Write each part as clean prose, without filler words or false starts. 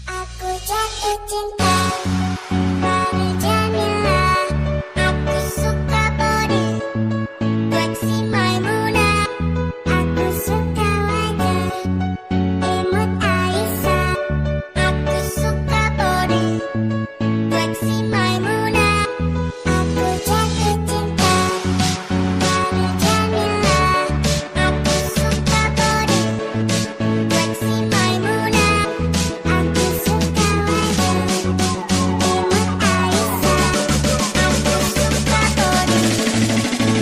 Aku jatuh cinta pada Jamila. Aku suka body fleksi Maimunah. Aku suka wajah imut Aisyah. Aku suka body fleksi Maimunah. Aku jatuh cinta pada Jamila. Aku suka body fleksi Maimunah. Aku suka wajah imut Aisyah. Aku suka body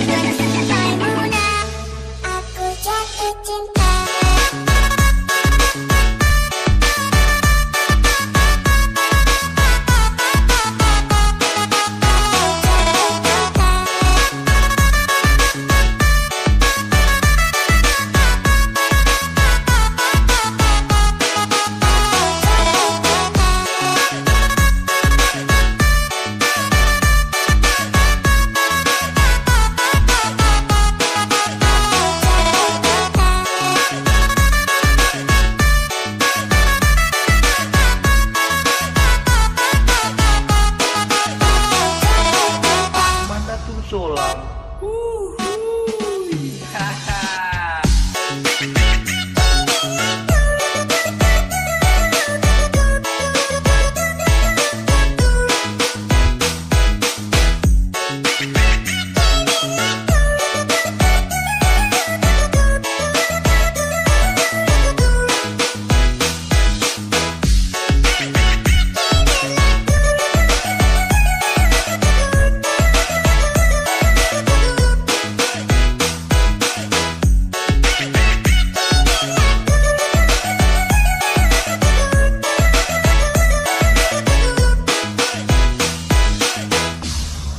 fleksi Maimunah. Aku jatuh cinta. Mana tuh Solam?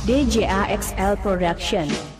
DJAXL Production.